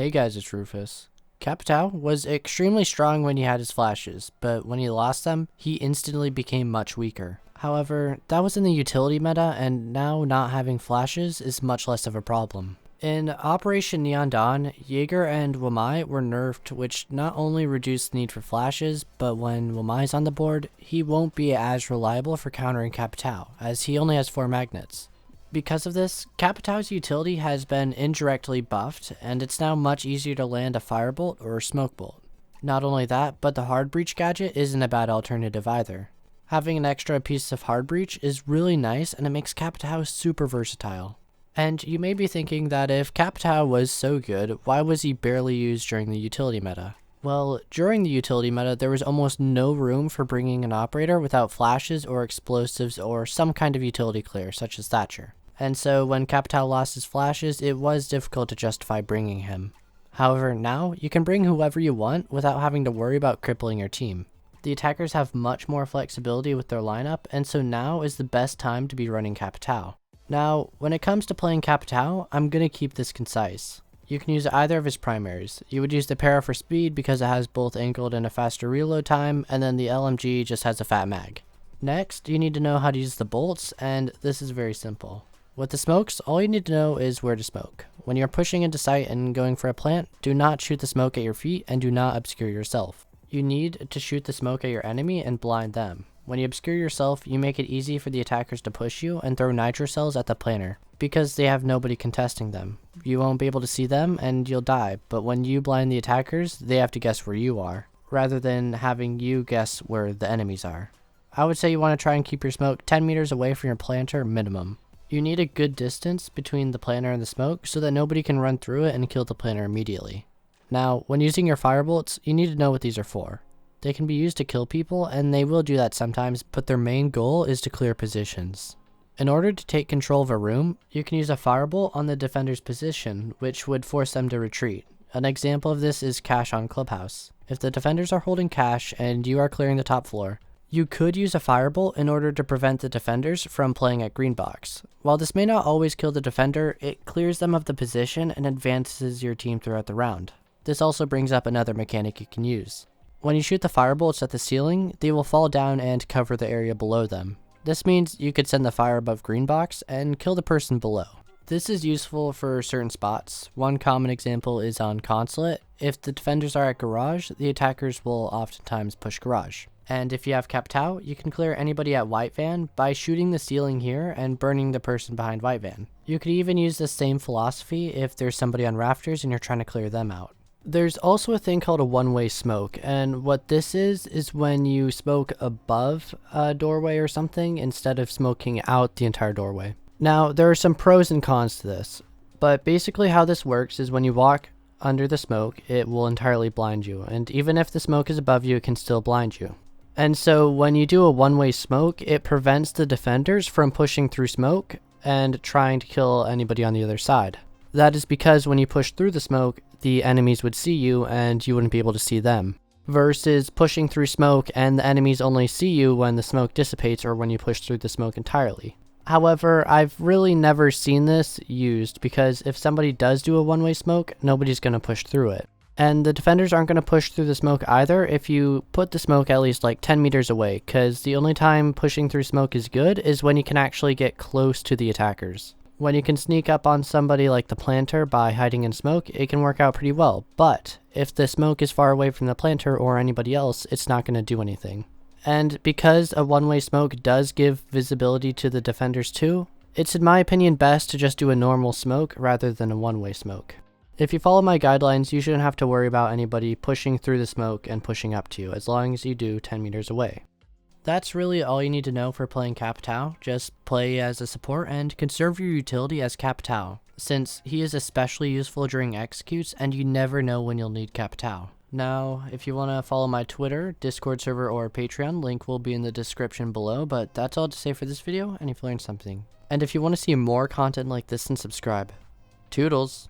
Hey guys, it's Rufus. Capitao was extremely strong when he had his flashes, but when he lost them, he instantly became much weaker. However, that was in the utility meta, and now not having flashes is much less of a problem. In Operation Neon Dawn, Jaeger and Wamai were nerfed, which not only reduced the need for flashes, but when Wamai's on the board, he won't be as reliable for countering Capitao, as he only has 4 magnets. Because of this, Capitao's utility has been indirectly buffed, and it's now much easier to land a Firebolt or Smoke Bolt. Not only that, but the Hard Breach gadget isn't a bad alternative either. Having an extra piece of Hard Breach is really nice, and it makes Capitao super versatile. And you may be thinking that if Capitao was so good, why was he barely used during the utility meta? Well, during the utility meta, there was almost no room for bringing an operator without flashes or explosives or some kind of utility clear, such as Thatcher. And so when Capitao lost his flashes, it was difficult to justify bringing him. However, now you can bring whoever you want without having to worry about crippling your team. The attackers have much more flexibility with their lineup, and so now is the best time to be running Capitao. Now, when it comes to playing Capitao, I'm going to keep this concise. You can use either of his primaries. You would use the Para for speed because it has both angled and a faster reload time, and then the LMG just has a fat mag. Next, you need to know how to use the bolts, and this is very simple. With the smokes, all you need to know is where to smoke. When you're pushing into sight and going for a plant, do not shoot the smoke at your feet and do not obscure yourself. You need to shoot the smoke at your enemy and blind them. When you obscure yourself, you make it easy for the attackers to push you and throw nitro cells at the planter, because they have nobody contesting them. You won't be able to see them and you'll die, but when you blind the attackers, they have to guess where you are, rather than having you guess where the enemies are. I would say you want to try and keep your smoke 10 meters away from your planter minimum. You need a good distance between the planter and the smoke so that nobody can run through it and kill the planter immediately. Now, when using your firebolts, you need to know what these are for. They can be used to kill people, and they will do that sometimes, but their main goal is to clear positions. In order to take control of a room, you can use a firebolt on the defender's position, which would force them to retreat. An example of this is Cash on Clubhouse. If the defenders are holding Cash and you are clearing the top floor, you could use a firebolt in order to prevent the defenders from playing at green box. While this may not always kill the defender, it clears them of the position and advances your team throughout the round. This also brings up another mechanic you can use. When you shoot the firebolts at the ceiling, they will fall down and cover the area below them. This means you could send the fire above green box and kill the person below. This is useful for certain spots. One common example is on Consulate. If the defenders are at garage, the attackers will oftentimes push garage. And if you have Capitao, you can clear anybody at White Van by shooting the ceiling here and burning the person behind White Van. You could even use the same philosophy if there's somebody on rafters and you're trying to clear them out. There's also a thing called a one-way smoke, and what this is when you smoke above a doorway or something instead of smoking out the entire doorway. Now, there are some pros and cons to this, but basically how this works is when you walk under the smoke, it will entirely blind you, and even if the smoke is above you, it can still blind you. And so when you do a one-way smoke, it prevents the defenders from pushing through smoke and trying to kill anybody on the other side. That is because when you push through the smoke, the enemies would see you and you wouldn't be able to see them. Versus pushing through smoke and the enemies only see you when the smoke dissipates or when you push through the smoke entirely. However, I've really never seen this used because if somebody does do a one-way smoke, nobody's going to push through it. And the defenders aren't going to push through the smoke either if you put the smoke at least like 10 meters away, because the only time pushing through smoke is good is when you can actually get close to the attackers. When you can sneak up on somebody like the planter by hiding in smoke, it can work out pretty well, but if the smoke is far away from the planter or anybody else, it's not going to do anything. And because a one-way smoke does give visibility to the defenders too, it's in my opinion best to just do a normal smoke rather than a one-way smoke. If you follow my guidelines, you shouldn't have to worry about anybody pushing through the smoke and pushing up to you, as long as you do 10 meters away. That's really all you need to know for playing Capitao. Just play as a support and conserve your utility as Capitao, since he is especially useful during executes and you never know when you'll need Capitao. Now, if you want to follow my Twitter, Discord server, or Patreon, link will be in the description below, but that's all to say for this video, and if you learned something. And if you want to see more content like this, then subscribe. Toodles!